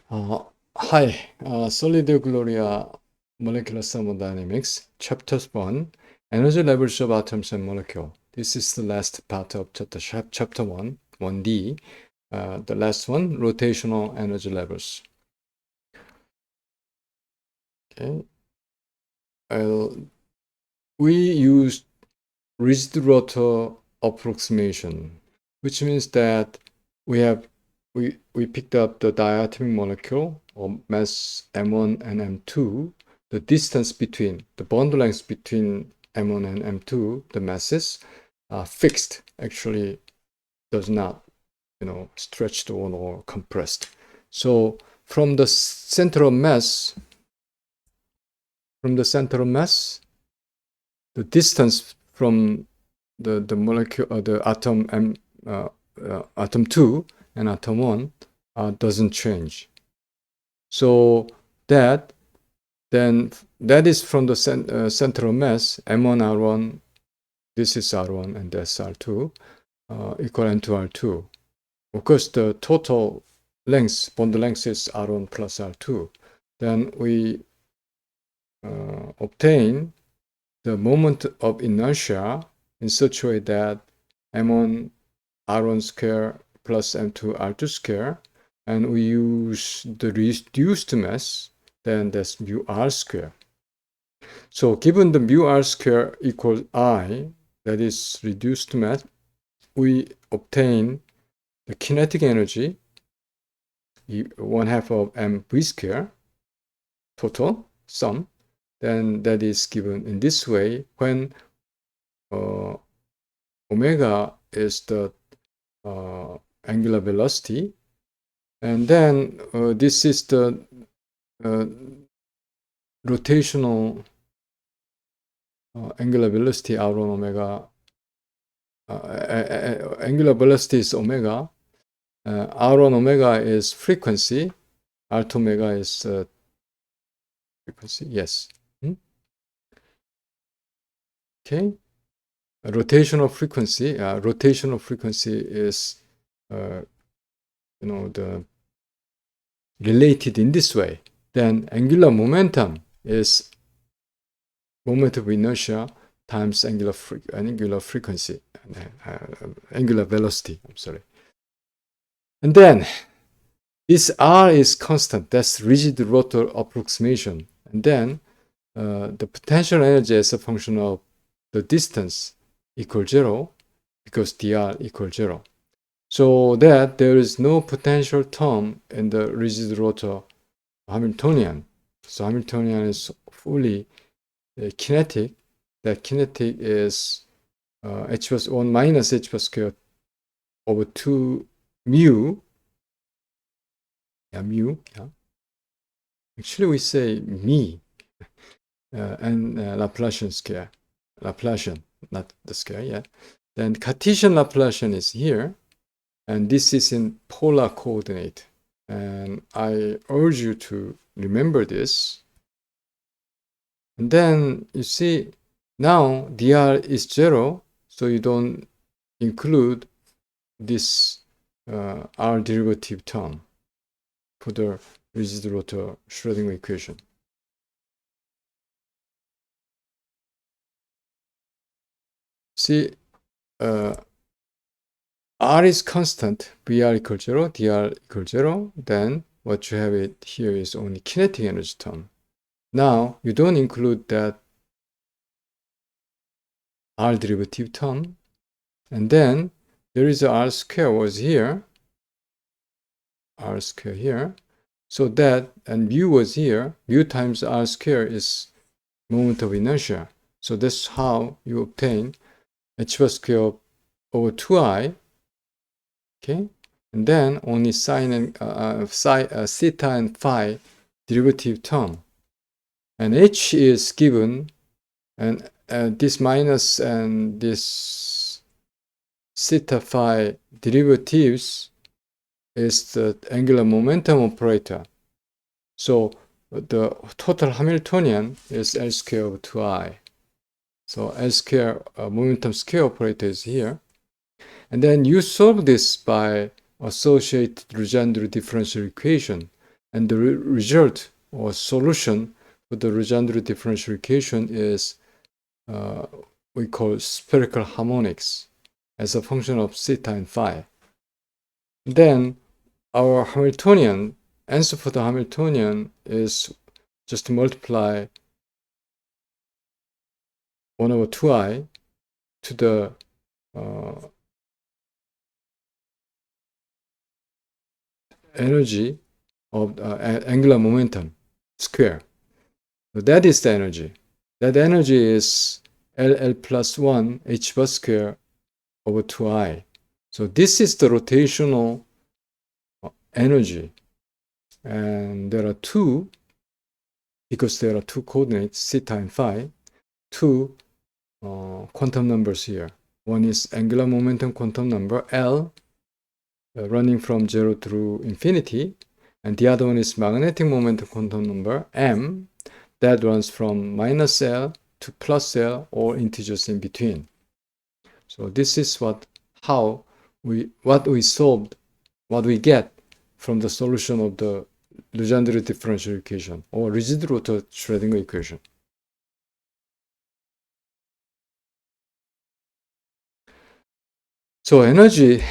Hi, Solid Gloria Molecular Thermodynamics, Chapter 1, Energy Levels of Atoms and Molecule. This is the last part of chapter 1, 1D. The last one, Rotational Energy Levels. Okay. We used rigid rotor approximation, which means that we picked up the diatomic molecule or mass M1 and M2, the distance between the bond length between M1 and M2, the masses are fixed, actually does not, stretched or compressed. So from the center of mass, the distance from the molecule, the atom atom 2 and atom 1 doesn't change. So that is from the center of mass, M1 R1, this is R1 and that's R2, equal M2 R2. Of course, the total length, bond length is R1 plus R2. Then we obtain the moment of inertia in such a way that M1 R1 square plus M2 R2 square, and we use the reduced mass, then that's mu R square. So given the mu R square equals I, that is reduced mass, we obtain the kinetic energy, 1/2 of mv square, total sum, then that is given in this way when omega is the angular velocity, and then this is the rotational angular velocity R1 omega. Angular velocity is omega. R1 omega is frequency. R2 omega is frequency. Yes. Okay. Rotational frequency. Rotational frequency is the related in this way. Then angular momentum is moment of inertia times angular frequency, angular velocity. I'm sorry. And then this R is constant. That's rigid rotor approximation. And then the potential energy as a function of the distance equals 0 because dr equals 0. So that there is no potential term in the rigid rotor Hamiltonian. So Hamiltonian is fully kinetic. That kinetic is h plus 1 minus h plus square over 2 mu. Mu. Actually, we say me and Laplacian square. Laplacian, not the square, yeah. Then Cartesian Laplacian is here, and this is in polar coordinate. And I urge you to remember this. And then you see now dr is 0, so you don't include this r derivative term for the rigid rotor Schrödinger equation. See, r is constant, Vr equals 0, dr equals 0. Then what you have it here is only kinetic energy term. Now you don't include that r derivative term, and then there is a r square was here, r square here, so that, and mu was here, mu times r square is moment of inertia. So that's how you obtain h plus square over 2i, okay, and then only sine and theta and phi derivative term, and h is given, and this minus and this theta phi derivatives is the angular momentum operator. So the total Hamiltonian is L square over 2i. So L square momentum scale operator is here. And then you solve this by associated Legendre differential equation. and the result or solution for the Legendre differential equation is we call spherical harmonics as a function of theta and phi. Then our Hamiltonian, answer for the Hamiltonian is just multiply 1 over 2i to the energy of angular momentum square. So that is the energy. That energy is LL plus 1 h bar square over 2i. So this is the rotational energy. And there are two, because there are two coordinates, theta and phi, two quantum numbers here. One is angular momentum quantum number, L, running from 0 through infinity. And the other one is magnetic momentum quantum number, M, that runs from minus L to plus L or integers in between. So this is what we solved, what we get from the solution of the Legendre differential equation or rigid-Rotor Schrödinger equation. So energy,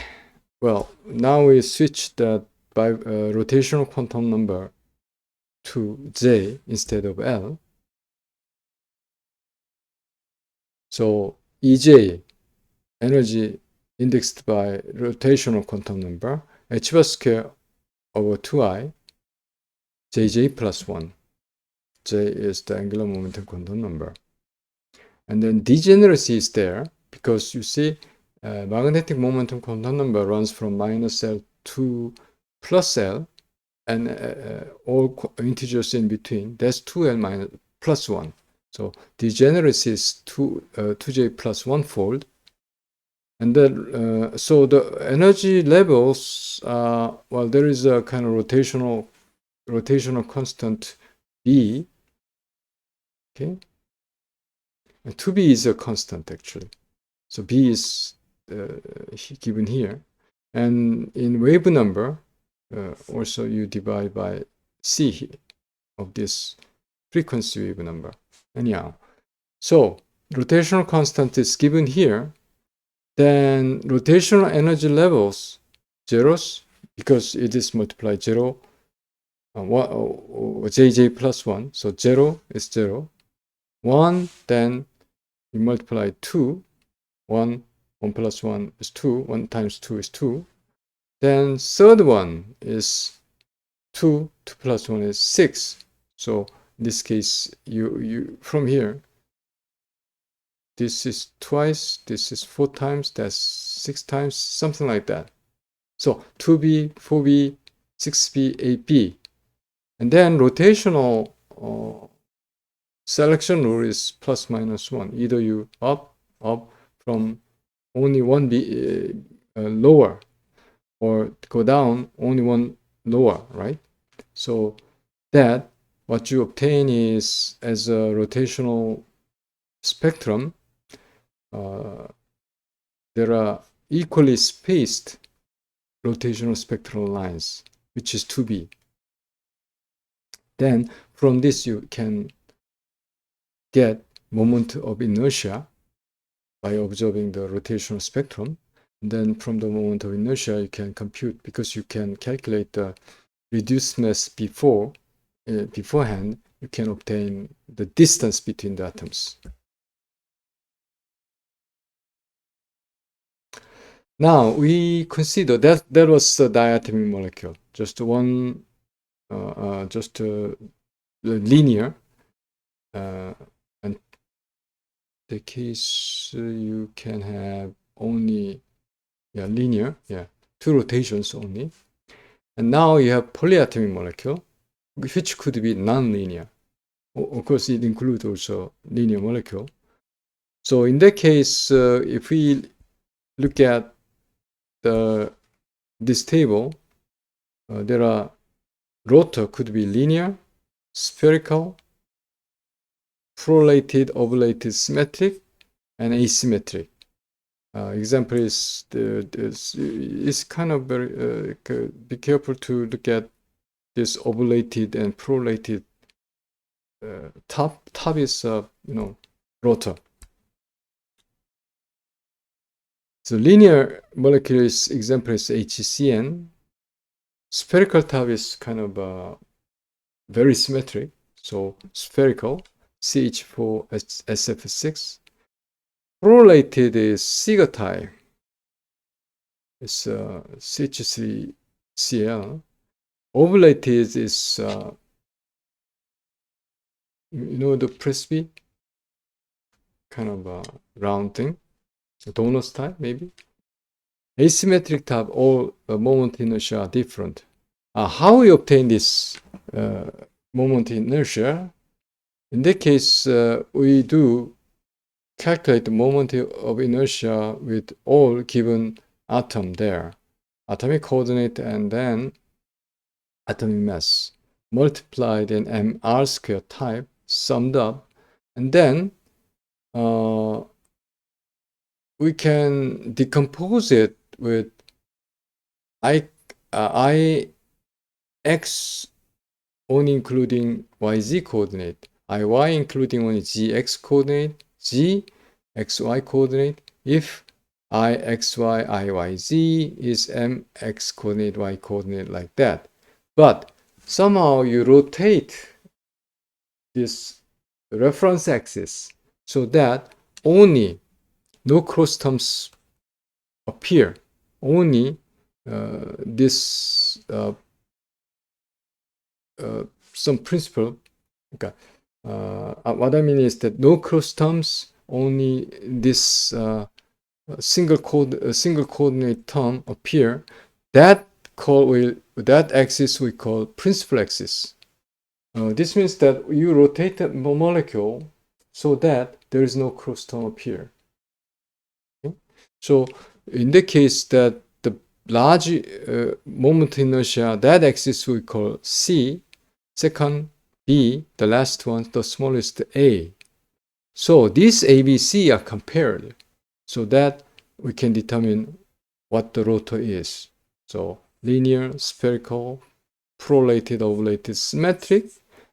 well, now we switch that by rotational quantum number to J instead of L. So EJ, energy indexed by rotational quantum number, h bar square over 2i, jj plus 1. J is the angular momentum quantum number. And then degeneracy is there because you see magnetic momentum quantum number runs from minus L to plus L and all integers in between. That's 2L minus plus 1. So degeneracy is 2J plus 1 fold. And then, so the energy levels, well, there is a kind of rotational constant B, okay? And 2B is a constant, actually. So B is given here. And in wave number, also you divide by C of this frequency wave number. Anyhow, so rotational constant is given here. Then rotational energy levels, zeros, because it is multiplied 0, jj plus 1. So 0 is 0. 1, then you multiply 2. 1 plus 1 is 2. 1 times 2 is 2. Then third one is 2. 2 plus 1 is 6. So in this case, you from here, this is twice, this is 4 times, that's 6 times, something like that. So 2b, 4b, 6b, 8b. And then rotational selection rule is plus minus 1. Either you up from only one lower, or go down only one lower, right? So that what you obtain is, as a rotational spectrum, there are equally spaced rotational spectral lines, which is 2b. Then from this you can get moment of inertia by observing the rotational spectrum. And then from the moment of inertia you can compute, because you can calculate the reduced mass beforehand, you can obtain the distance between the atoms. Now we consider that was a diatomic molecule, just one, just linear, and the case you can have only linear, two rotations only. And now you have polyatomic molecule, which could be non-linear. Of course, it includes also linear molecule. So in that case, if we look at this table, there are rotor could be linear, spherical, prolated, oblated, symmetric, and asymmetric. Example is it's kind of very be careful to look at this ovulated and prolate top is rotor. So linear molecular example is HCN. Spherical top is kind of very symmetric. So spherical, CH4 SF6. Prolated is Siga It's CH3Cl. Ovulated is the Presby, kind of a round thing, a donut type maybe. Asymmetric type, all moment inertia are different. How we obtain this moment inertia? In that case, we do calculate the moment of inertia with all given atom there, atomic coordinate and then atomic mass, multiplied in mr squared type, summed up, and then we can decompose it with ix only including yz coordinate, iy including only gx coordinate, g xy coordinate, if ixy iyz is mx coordinate y coordinate, like that. But somehow you rotate this reference axis so that only no cross terms appear, only this some principle. Okay. What I mean is that no cross terms, only this single coordinate term appear. That axis we call principal axis. This means that you rotate the molecule so that there is no cross term appear. Okay? So in the case that the large moment inertia, that axis we call C, second B, the last one, the smallest A. So these A, B, C are compared so that we can determine what the rotor is. So linear, spherical, prolated, ovulated, symmetric,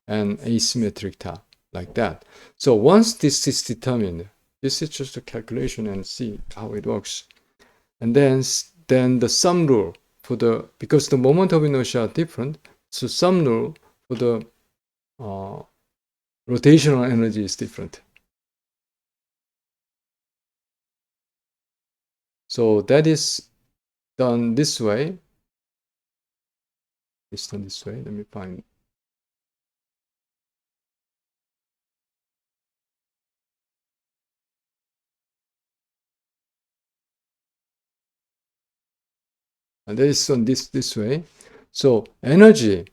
and asymmetric top, like that. So once this is determined, this is just a calculation and see how it works. And then the sum rule for because the moment of inertia are different, so sum rule for the rotational energy is different. So that is done this way. It's done this way. Let me find. And that is done this way. So energy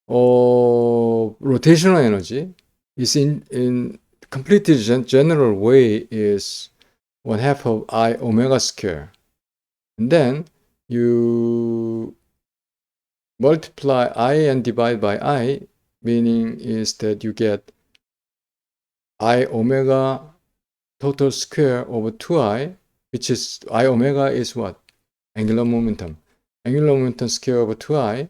or rotational energy is in completely general way is 1/2 of I omega square. And then you multiply I and divide by I, meaning is that you get I omega total square over 2I, which is I omega is what? Angular momentum. Angular momentum square over 2I.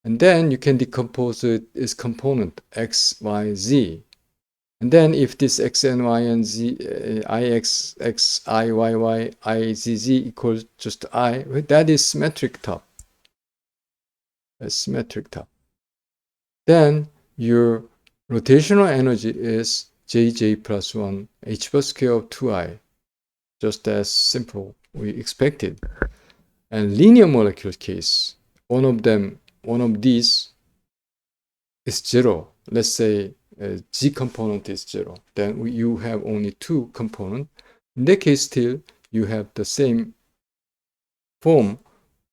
And then you can decompose it as component x, y, z. And then if this x and y and z, ix, x, I, y, y, I, z, z equals just I, that is symmetric top. A symmetric top. Then your rotational energy is jj plus 1 h bar square of 2I. Just as simple we expected. And linear molecule case, one of these is 0. Let's say G component is 0. Then you have only 2 components. In that case, still you have the same form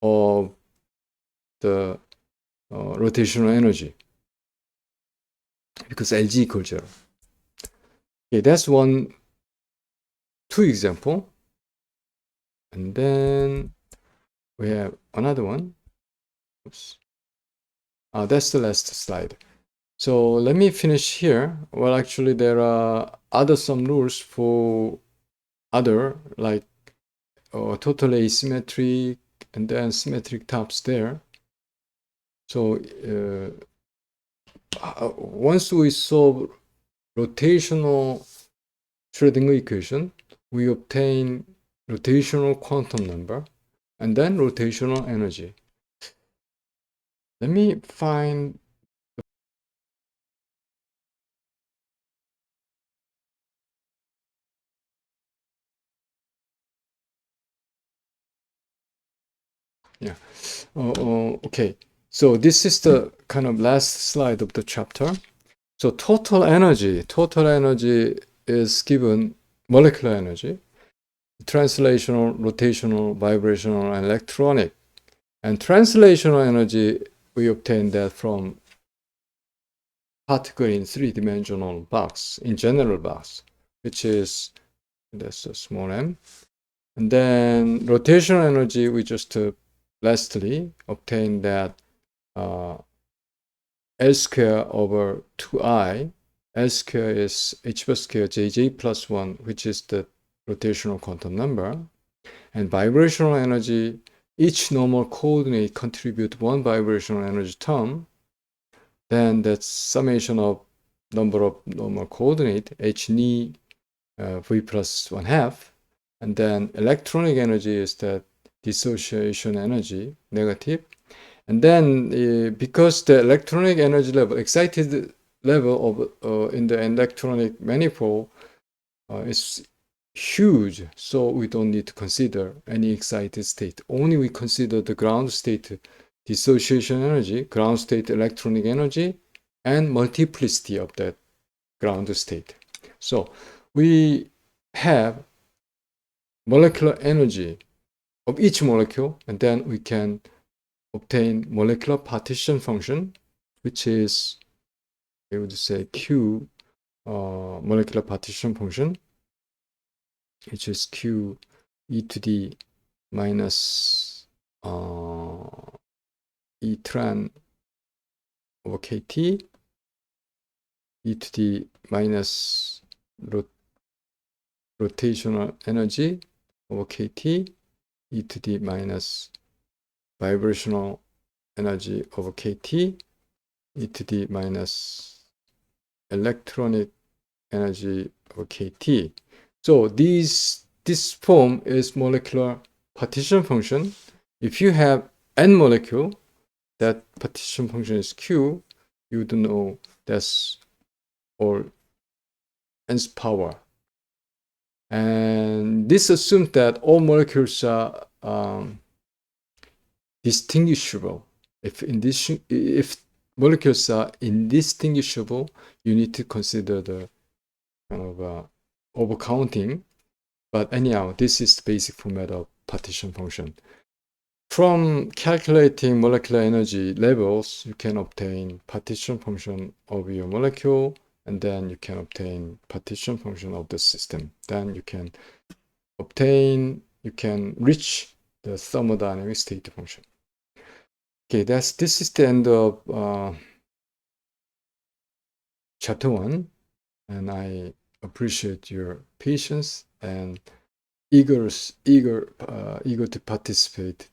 of the rotational energy because Lg equals 0. Okay, that's 2 example. And then we have another one. Oops. That's the last slide. So let me finish here. Well, actually, there are some rules for other, like totally asymmetric and then symmetric tops there. So once we solve rotational Schrödinger equation, we obtain rotational quantum number and then rotational energy. Let me find okay, so this is the kind of last slide of the chapter. So total energy is given molecular energy, translational, rotational, vibrational, and electronic. And translational energy, we obtain that from particle in three-dimensional box, in general box, which is, that's a small m. And then rotational energy, we just lastly obtain that L square over 2I. L square is h bar square jj plus 1, which is the rotational quantum number. And vibrational energy, each normal coordinate contribute one vibrational energy term. Then that's summation of number of normal coordinate, h ni v plus 1/2. And then electronic energy is that dissociation energy, negative. And then because the electronic energy level, excited level of in the electronic manifold is huge, so we don't need to consider any excited state. Only we consider the ground state dissociation energy, ground state electronic energy, and multiplicity of that ground state. So we have molecular energy of each molecule, and then we can obtain molecular partition function, which is, I would say, Q molecular partition function, which is Q e to the minus E tran over KT, e to the minus rotational energy over KT, e to the minus vibrational energy over KT, e to the minus electronic energy over KT. So this form is molecular partition function. If you have n molecule, that partition function is Q, you don't know that's all n's power. And this assumes that all molecules are distinguishable. If molecules are indistinguishable, you need to consider the kind of overcounting. But anyhow, this is the basic format of partition function. From calculating molecular energy levels, you can obtain partition function of your molecule, and then you can obtain partition function of the system. Then you can reach the thermodynamic state function. Okay, this is the end of chapter 1, and I appreciate your patience and eager to participate.